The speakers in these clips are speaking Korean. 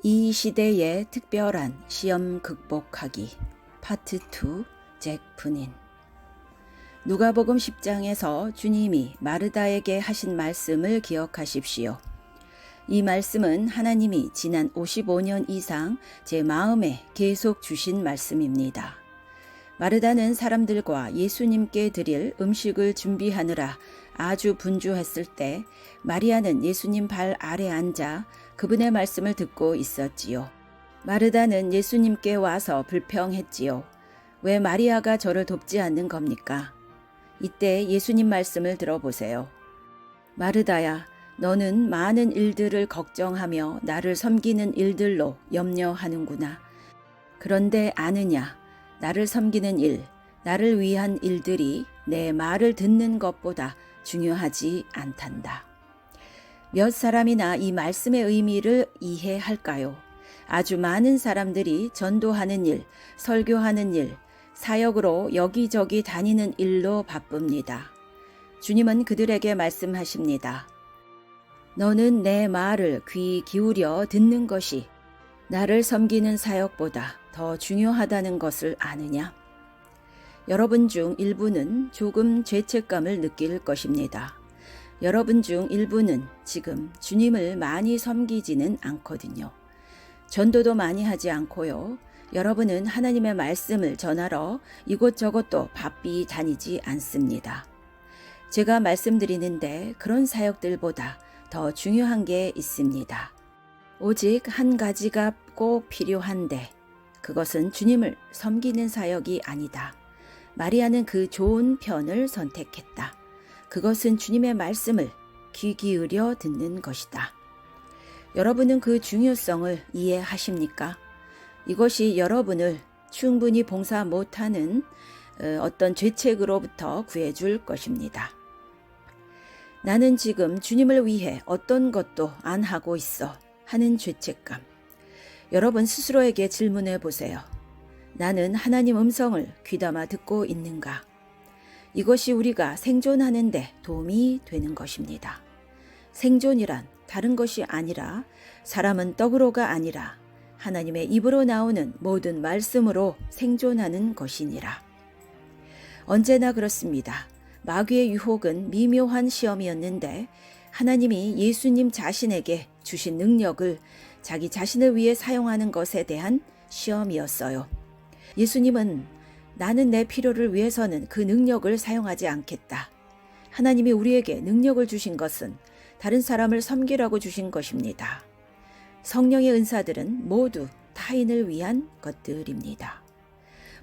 이 시대의 특별한 시험 극복하기 파트 2 잭 분인. 누가복음 10장에서 주님이 마르다에게 하신 말씀을 기억하십시오. 이 말씀은 하나님이 지난 55년 이상 제 마음에 계속 주신 말씀입니다. 마르다는 사람들과 예수님께 드릴 음식을 준비하느라 아주 분주했을 때 마리아는 예수님 발 아래 앉아 그분의 말씀을 듣고 있었지요. 마르다는 예수님께 와서 불평했지요. 왜 마리아가 저를 돕지 않는 겁니까? 이때 예수님 말씀을 들어보세요. 마르다야, 너는 많은 일들을 걱정하며 나를 섬기는 일들로 염려하는구나. 그런데 아느냐? 나를 섬기는 일, 나를 위한 일들이 내 말을 듣는 것보다 중요하지 않단다. 몇 사람이나 이 말씀의 의미를 이해할까요? 아주 많은 사람들이 전도하는 일, 설교하는 일, 사역으로 여기저기 다니는 일로 바쁩니다. 주님은 그들에게 말씀하십니다. 너는 내 말을 귀 기울여 듣는 것이 나를 섬기는 사역보다 더 중요하다는 것을 아느냐? 여러분 중 일부는 조금 죄책감을 느낄 것입니다. 여러분 중 일부는 지금 주님을 많이 섬기지는 않거든요. 전도도 많이 하지 않고요. 여러분은 하나님의 말씀을 전하러 이곳저곳도 바삐 다니지 않습니다. 제가 말씀드리는데 그런 사역들보다 더 중요한 게 있습니다. 오직 한 가지가 꼭 필요한데 그것은 주님을 섬기는 사역이 아니다. 마리아는 그 좋은 편을 선택했다. 그것은 주님의 말씀을 귀 기울여 듣는 것이다. 여러분은 그 중요성을 이해하십니까? 이것이 여러분을 충분히 봉사 못하는 어떤 죄책으로부터 구해줄 것입니다. 나는 지금 주님을 위해 어떤 것도 안 하고 있어 하는 죄책감. 여러분 스스로에게 질문해 보세요. 나는 하나님 음성을 귀담아 듣고 있는가? 이것이 우리가 생존하는 데 도움이 되는 것입니다. 생존이란 다른 것이 아니라 사람은 떡으로가 아니라 하나님의 입으로 나오는 모든 말씀으로 생존하는 것이니라. 언제나 그렇습니다. 마귀의 유혹은 미묘한 시험이었는데 하나님이 예수님 자신에게 주신 능력을 자기 자신을 위해 사용하는 것에 대한 시험이었어요. 예수님은 나는 내 필요를 위해서는 그 능력을 사용하지 않겠다. 하나님이 우리에게 능력을 주신 것은 다른 사람을 섬기라고 주신 것입니다. 성령의 은사들은 모두 타인을 위한 것들입니다.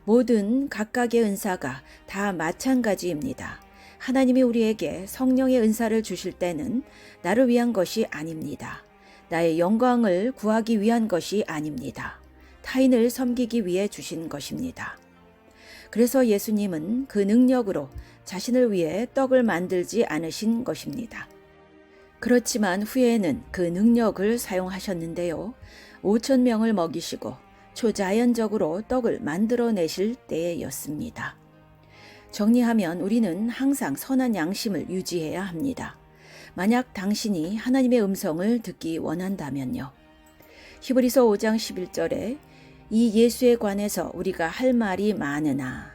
모든 각각의 은사가 다 마찬가지입니다. 하나님이 우리에게 성령의 은사를 주실 때는 나를 위한 것이 아닙니다. 나의 영광을 구하기 위한 것이 아닙니다. 타인을 섬기기 위해 주신 것입니다. 그래서 예수님은 그 능력으로 자신을 위해 떡을 만들지 않으신 것입니다. 그렇지만 후에는 그 능력을 사용하셨는데요. 5천 명을 먹이시고 초자연적으로 떡을 만들어내실 때였습니다. 정리하면 우리는 항상 선한 양심을 유지해야 합니다. 만약 당신이 하나님의 음성을 듣기 원한다면요. 히브리서 5장 11절에 이 예수에 관해서 우리가 할 말이 많으나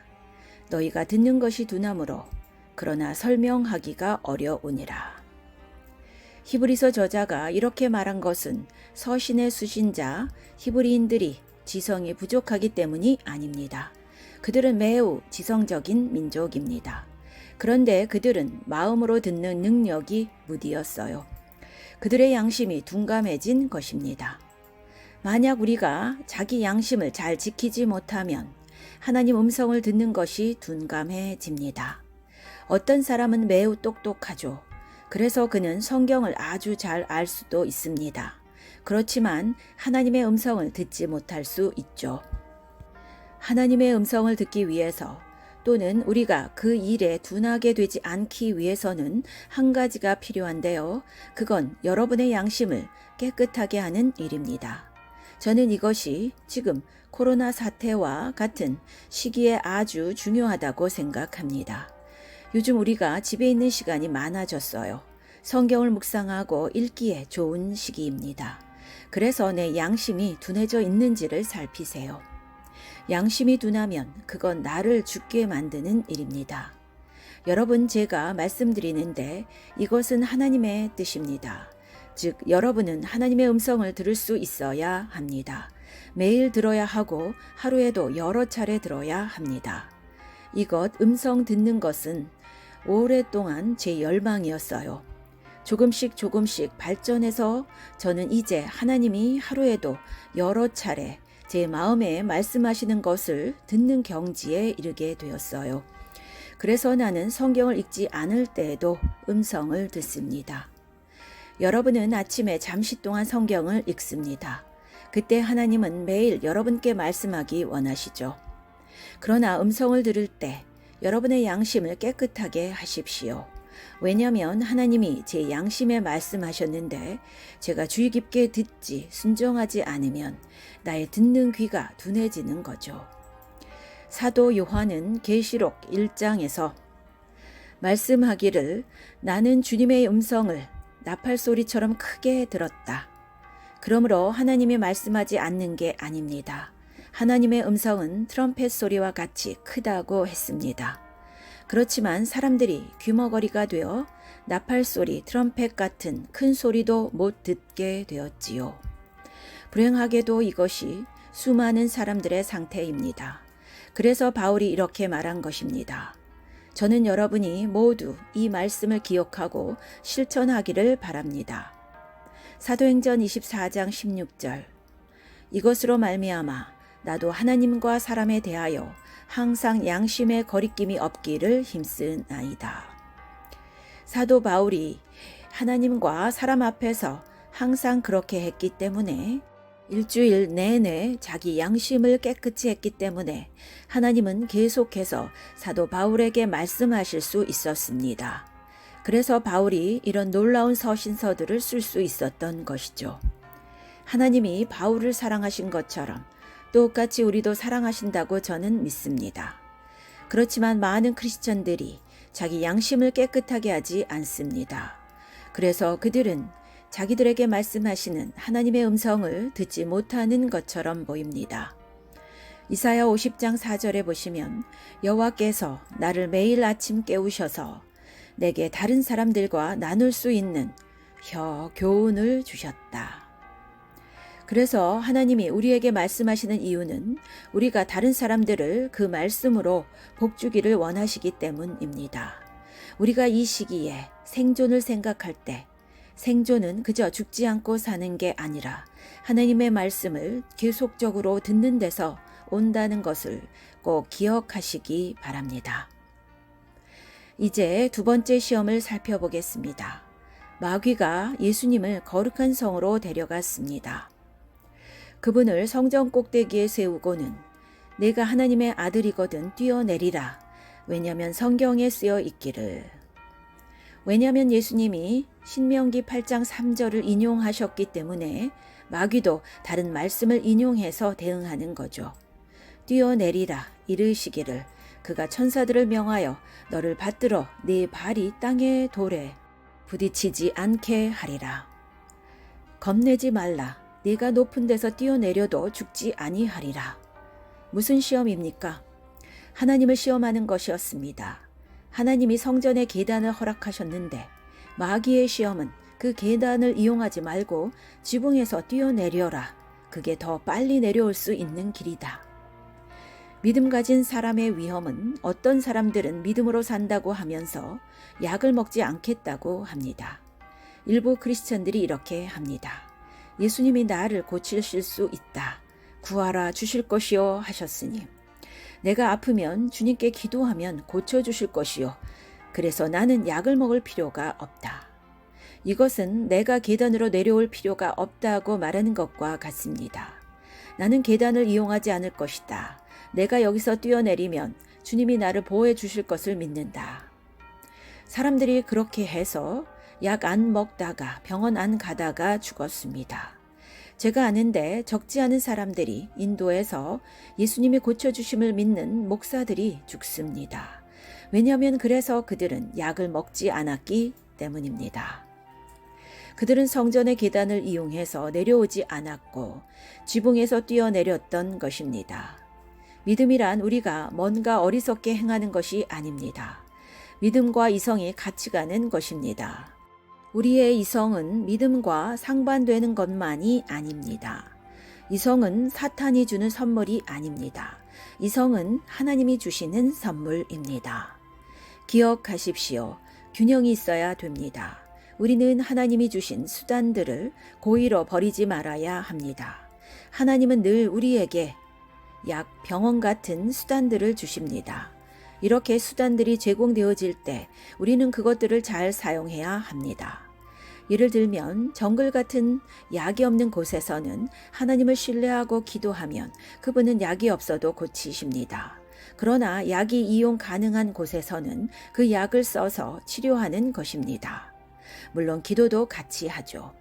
너희가 듣는 것이 두나무로 그러나 설명하기가 어려우니라. 히브리서 저자가 이렇게 말한 것은 서신의 수신자 히브리인들이 지성이 부족하기 때문이 아닙니다. 그들은 매우 지성적인 민족입니다. 그런데 그들은 마음으로 듣는 능력이 무디었어요. 그들의 양심이 둔감해진 것입니다. 만약 우리가 자기 양심을 잘 지키지 못하면 하나님 음성을 듣는 것이 둔감해집니다. 어떤 사람은 매우 똑똑하죠. 그래서 그는 성경을 아주 잘 알 수도 있습니다. 그렇지만 하나님의 음성을 듣지 못할 수 있죠. 하나님의 음성을 듣기 위해서 또는 우리가 그 일에 둔하게 되지 않기 위해서는 한 가지가 필요한데요. 그건 여러분의 양심을 깨끗하게 하는 일입니다. 저는 이것이 지금 코로나 사태와 같은 시기에 아주 중요하다고 생각합니다. 요즘 우리가 집에 있는 시간이 많아졌어요. 성경을 묵상하고 읽기에 좋은 시기입니다. 그래서 내 양심이 둔해져 있는지를 살피세요. 양심이 둔하면 그건 나를 죽게 만드는 일입니다. 여러분, 제가 말씀드리는데 이것은 하나님의 뜻입니다. 즉, 여러분은 하나님의 음성을 들을 수 있어야 합니다. 매일 들어야 하고 하루에도 여러 차례 들어야 합니다. 이것 음성 듣는 것은 오랫동안 제 열망이었어요. 조금씩 발전해서 저는 이제 하나님이 하루에도 여러 차례 제 마음에 말씀하시는 것을 듣는 경지에 이르게 되었어요. 그래서 나는 성경을 읽지 않을 때에도 음성을 듣습니다. 여러분은 아침에 잠시 동안 성경을 읽습니다. 그때 하나님은 매일 여러분께 말씀하기 원하시죠. 그러나 음성을 들을 때 여러분의 양심을 깨끗하게 하십시오. 왜냐하면 하나님이 제 양심에 말씀하셨는데 제가 주의 깊게 듣지 순종하지 않으면 나의 듣는 귀가 둔해지는 거죠. 사도 요한은 계시록 1장에서 말씀하기를 나는 주님의 음성을 나팔소리처럼 크게 들었다. 그러므로 하나님이 말씀하지 않는 게 아닙니다. 하나님의 음성은 트럼펫 소리와 같이 크다고 했습니다. 그렇지만 사람들이 귀머거리가 되어 나팔소리, 트럼펫 같은 큰 소리도 못 듣게 되었지요. 불행하게도 이것이 수많은 사람들의 상태입니다. 그래서 바울이 이렇게 말한 것입니다. 저는 여러분이 모두 이 말씀을 기억하고 실천하기를 바랍니다. 사도행전 24장 16절 이것으로 말미암아 나도 하나님과 사람에 대하여 항상 양심의 거리낌이 없기를 힘쓰나이다. 사도 바울이 하나님과 사람 앞에서 항상 그렇게 했기 때문에 일주일 내내 자기 양심을 깨끗이 했기 때문에 하나님은 계속해서 사도 바울에게 말씀하실 수 있었습니다. 그래서 바울이 이런 놀라운 서신서들을 쓸 수 있었던 것이죠. 하나님이 바울을 사랑하신 것처럼 똑같이 우리도 사랑하신다고 저는 믿습니다. 그렇지만 많은 크리스천들이 자기 양심을 깨끗하게 하지 않습니다. 그래서 그들은 자기들에게 말씀하시는 하나님의 음성을 듣지 못하는 것처럼 보입니다. 이사야 50장 4절에 보시면 여호와께서 나를 매일 아침 깨우셔서 내게 다른 사람들과 나눌 수 있는 교훈을 주셨다. 그래서 하나님이 우리에게 말씀하시는 이유는 우리가 다른 사람들을 그 말씀으로 복주기를 원하시기 때문입니다. 우리가 이 시기에 생존을 생각할 때 생존은 그저 죽지 않고 사는 게 아니라 하나님의 말씀을 계속적으로 듣는 데서 온다는 것을 꼭 기억하시기 바랍니다. 이제 두 번째 시험을 살펴보겠습니다. 마귀가 예수님을 거룩한 성으로 데려갔습니다. 그분을 성전 꼭대기에 세우고는 내가 하나님의 아들이거든 뛰어내리라. 왜냐하면 성경에 쓰여 있기를. 왜냐하면 예수님이 신명기 8장 3절을 인용하셨기 때문에 마귀도 다른 말씀을 인용해서 대응하는 거죠. 뛰어내리라 이르시기를 그가 천사들을 명하여 너를 받들어 네 발이 땅의 돌에 부딪히지 않게 하리라. 겁내지 말라. 네가 높은 데서 뛰어내려도 죽지 아니하리라. 무슨 시험입니까? 하나님을 시험하는 것이었습니다. 하나님이 성전의 계단을 허락하셨는데 마귀의 시험은 그 계단을 이용하지 말고 지붕에서 뛰어내려라. 그게 더 빨리 내려올 수 있는 길이다. 믿음 가진 사람의 위험은 어떤 사람들은 믿음으로 산다고 하면서 약을 먹지 않겠다고 합니다. 일부 크리스천들이 이렇게 합니다. 예수님이 나를 고치실 수 있다. 구하라 주실 것이요 하셨으니 내가 아프면 주님께 기도하면 고쳐주실 것이요. 그래서 나는 약을 먹을 필요가 없다. 이것은 내가 계단으로 내려올 필요가 없다고 말하는 것과 같습니다. 나는 계단을 이용하지 않을 것이다. 내가 여기서 뛰어내리면 주님이 나를 보호해 주실 것을 믿는다. 사람들이 그렇게 해서 약 안 먹다가 병원 안 가다가 죽었습니다. 제가 아는데 적지 않은 사람들이 인도에서 예수님이 고쳐주심을 믿는 목사들이 죽습니다. 왜냐하면 그래서 그들은 약을 먹지 않았기 때문입니다. 그들은 성전의 계단을 이용해서 내려오지 않았고 지붕에서 뛰어내렸던 것입니다. 믿음이란 우리가 뭔가 어리석게 행하는 것이 아닙니다. 믿음과 이성이 같이 가는 것입니다. 우리의 이성은 믿음과 상반되는 것만이 아닙니다. 이성은 사탄이 주는 선물이 아닙니다. 이성은 하나님이 주시는 선물입니다. 기억하십시오. 균형이 있어야 됩니다. 우리는 하나님이 주신 수단들을 고의로 버리지 말아야 합니다. 하나님은 늘 우리에게 약 병원 같은 수단들을 주십니다. 이렇게 수단들이 제공되어질 때 우리는 그것들을 잘 사용해야 합니다. 예를 들면 정글 같은 약이 없는 곳에서는 하나님을 신뢰하고 기도하면 그분은 약이 없어도 고치십니다. 그러나 약이 이용 가능한 곳에서는 그 약을 써서 치료하는 것입니다. 물론 기도도 같이 하죠.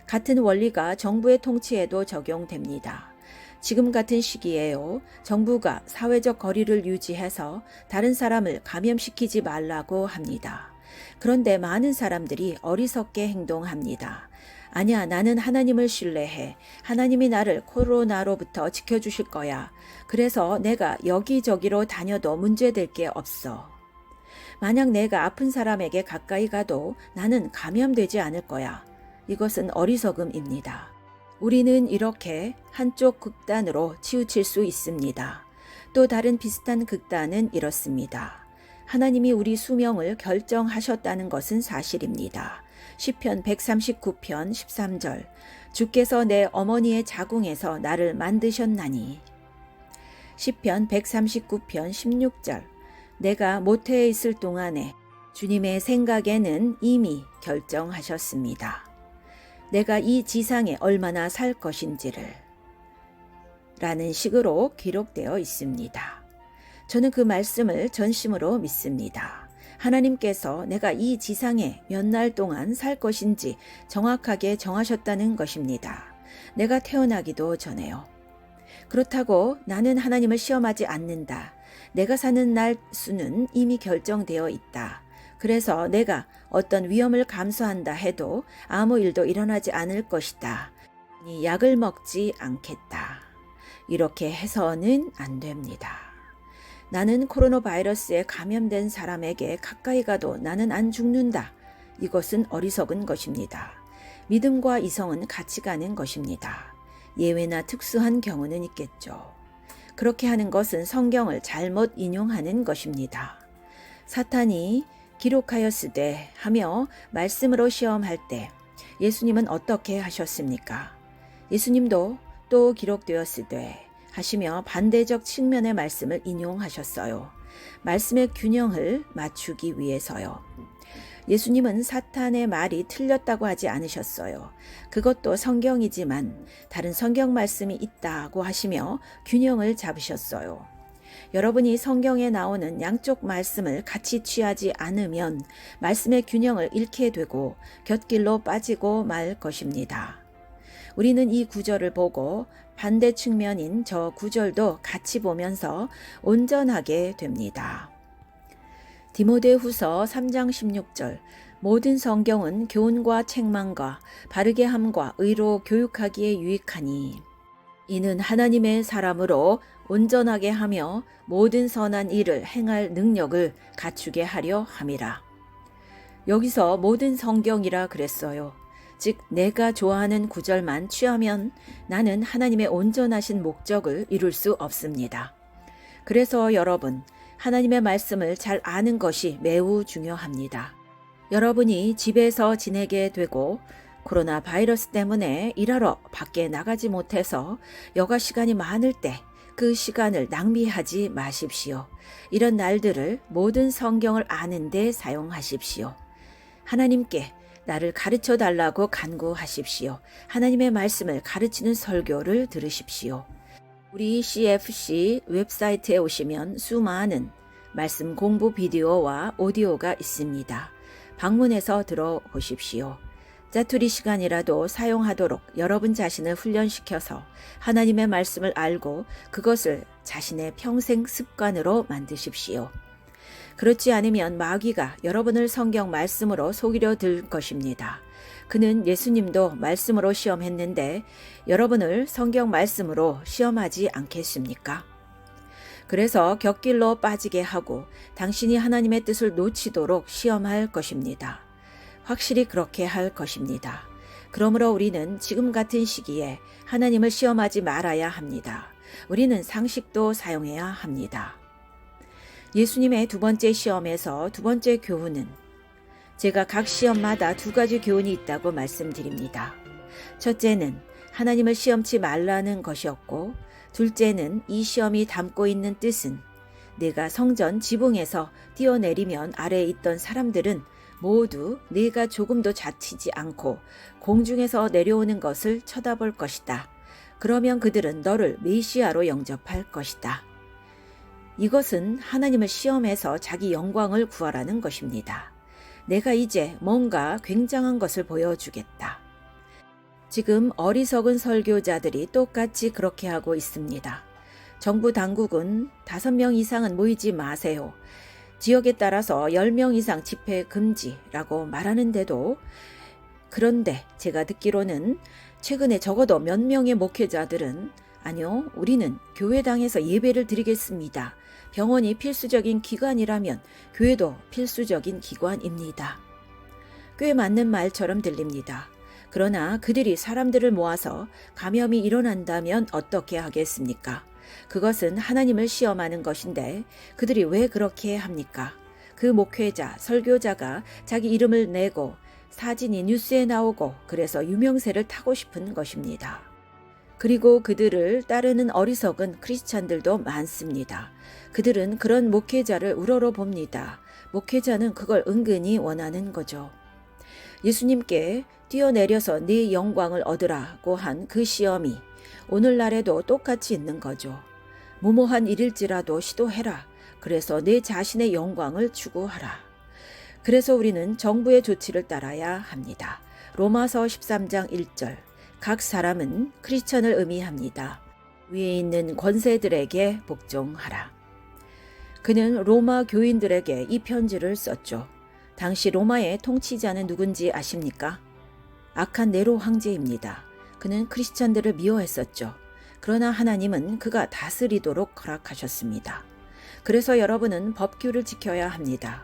같은 원리가 정부의 통치에도 적용됩니다. 지금 같은 시기에요. 정부가 사회적 거리를 유지해서 다른 사람을 감염시키지 말라고 합니다. 그런데 많은 사람들이 어리석게 행동합니다. 아니야, 나는 하나님을 신뢰해. 하나님이 나를 코로나로부터 지켜주실 거야. 그래서 내가 여기저기로 다녀도 문제될 게 없어. 만약 내가 아픈 사람에게 가까이 가도 나는 감염되지 않을 거야. 이것은 어리석음입니다. 우리는 이렇게 한쪽 극단으로 치우칠 수 있습니다. 또 다른 비슷한 극단은 이렇습니다. 하나님이 우리 수명을 결정하셨다는 것은 사실입니다. 시편 139편 13절 주께서 내 어머니의 자궁에서 나를 만드셨나니. 시편 139편 16절 내가 모태에 있을 동안에 주님의 생각에는 이미 결정하셨습니다. 내가 이 지상에 얼마나 살 것인지를 라는 식으로 기록되어 있습니다. 저는 그 말씀을 전심으로 믿습니다. 하나님께서 내가 이 지상에 몇 날 동안 살 것인지 정확하게 정하셨다는 것입니다. 내가 태어나기도 전에요. 그렇다고 나는 하나님을 시험하지 않는다. 내가 사는 날 수는 이미 결정되어 있다. 그래서 내가 어떤 위험을 감수한다 해도 아무 일도 일어나지 않을 것이다. 약을 먹지 않겠다. 이렇게 해서는 안 됩니다. 나는 코로나 바이러스에 감염된 사람에게 가까이 가도 나는 안 죽는다. 이것은 어리석은 것입니다. 믿음과 이성은 같이 가는 것입니다. 예외나 특수한 경우는 있겠죠. 그렇게 하는 것은 성경을 잘못 인용하는 것입니다. 사탄이 기록하였으되 하며 말씀으로 시험할 때 예수님은 어떻게 하셨습니까? 예수님도 또 기록되었으되 하시며 반대적 측면의 말씀을 인용하셨어요. 말씀의 균형을 맞추기 위해서요. 예수님은 사탄의 말이 틀렸다고 하지 않으셨어요. 그것도 성경이지만 다른 성경 말씀이 있다고 하시며 균형을 잡으셨어요. 여러분이 성경에 나오는 양쪽 말씀을 같이 취하지 않으면 말씀의 균형을 잃게 되고 곁길로 빠지고 말 것입니다. 우리는 이 구절을 보고 반대 측면인 저 구절도 같이 보면서 온전하게 됩니다. 디모데후서 3장 16절 모든 성경은 교훈과 책망과 바르게 함과 의로 교육하기에 유익하니 이는 하나님의 사람으로 온전하게 하며 모든 선한 일을 행할 능력을 갖추게 하려 함이라. 여기서 모든 성경이라 그랬어요. 즉 내가 좋아하는 구절만 취하면 나는 하나님의 온전하신 목적을 이룰 수 없습니다. 그래서 여러분, 하나님의 말씀을 잘 아는 것이 매우 중요합니다. 여러분이 집에서 지내게 되고 코로나 바이러스 때문에 일하러 밖에 나가지 못해서 여가 시간이 많을 때 그 시간을 낭비하지 마십시오. 이런 날들을 모든 성경을 아는 데 사용하십시오. 하나님께 나를 가르쳐 달라고 간구하십시오. 하나님의 말씀을 가르치는 설교를 들으십시오. 우리 CFC 웹사이트에 오시면 수많은 말씀 공부 비디오와 오디오가 있습니다. 방문해서 들어보십시오. 짜투리 시간이라도 사용하도록 여러분 자신을 훈련시켜서 하나님의 말씀을 알고 그것을 자신의 평생 습관으로 만드십시오. 그렇지 않으면 마귀가 여러분을 성경 말씀으로 속이려 들 것입니다. 그는 예수님도 말씀으로 시험했는데 여러분을 성경 말씀으로 시험하지 않겠습니까? 그래서 곁길로 빠지게 하고 당신이 하나님의 뜻을 놓치도록 시험할 것입니다. 확실히 그렇게 할 것입니다. 그러므로 우리는 지금 같은 시기에 하나님을 시험하지 말아야 합니다. 우리는 상식도 사용해야 합니다. 예수님의 두 번째 시험에서 두 번째 교훈은 제가 각 시험마다 두 가지 교훈이 있다고 말씀드립니다. 첫째는 하나님을 시험치 말라는 것이었고, 둘째는 이 시험이 담고 있는 뜻은 내가 성전 지붕에서 뛰어내리면 아래에 있던 사람들은 모두 내가 조금도 자치지 않고 공중에서 내려오는 것을 쳐다볼 것이다. 그러면 그들은 너를 메시아로 영접할 것이다. 이것은 하나님을 시험해서 자기 영광을 구하라는 것입니다. 내가 이제 뭔가 굉장한 것을 보여주겠다. 지금 어리석은 설교자들이 똑같이 그렇게 하고 있습니다. 정부 당국은 5명 이상은 모이지 마세요. 지역에 따라서 10명 이상 집회 금지라고 말하는데도, 그런데 제가 듣기로는 최근에 적어도 몇 명의 목회자들은 아니요, 우리는 교회당에서 예배를 드리겠습니다. 병원이 필수적인 기관이라면 교회도 필수적인 기관입니다. 꽤 맞는 말처럼 들립니다. 그러나 그들이 사람들을 모아서 감염이 일어난다면 어떻게 하겠습니까? 그것은 하나님을 시험하는 것인데 그들이 왜 그렇게 합니까? 그 목회자, 설교자가 자기 이름을 내고 사진이 뉴스에 나오고 그래서 유명세를 타고 싶은 것입니다. 그리고 그들을 따르는 어리석은 크리스찬들도 많습니다. 그들은 그런 목회자를 우러러 봅니다. 목회자는 그걸 은근히 원하는 거죠. 예수님께 뛰어내려서 네 영광을 얻으라고 한 그 시험이 오늘날에도 똑같이 있는 거죠. 무모한 일일지라도 시도해라. 그래서 내 자신의 영광을 추구하라. 그래서 우리는 정부의 조치를 따라야 합니다. 로마서 13장 1절. 각 사람은 크리스천을 의미합니다. 위에 있는 권세들에게 복종하라. 그는 로마 교인들에게 이 편지를 썼죠. 당시 로마의 통치자는 누군지 아십니까? 악한 네로 황제입니다. 그는 크리스천들을 미워했었죠. 그러나 하나님은 그가 다스리도록 허락하셨습니다. 그래서 여러분은 법규를 지켜야 합니다.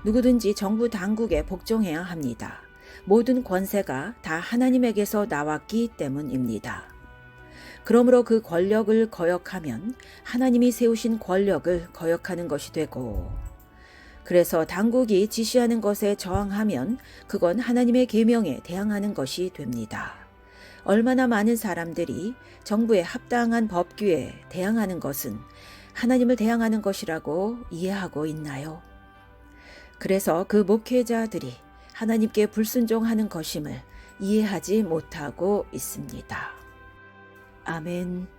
누구든지 정부 당국에 복종해야 합니다. 모든 권세가 다 하나님에게서 나왔기 때문입니다. 그러므로 그 권력을 거역하면 하나님이 세우신 권력을 거역하는 것이 되고, 그래서 당국이 지시하는 것에 저항하면 그건 하나님의 계명에 대항하는 것이 됩니다. 얼마나 많은 사람들이 정부의 합당한 법규에 대항하는 것은 하나님을 대항하는 것이라고 이해하고 있나요? 그래서 그 목회자들이 하나님께 불순종하는 것임을 이해하지 못하고 있습니다. 아멘.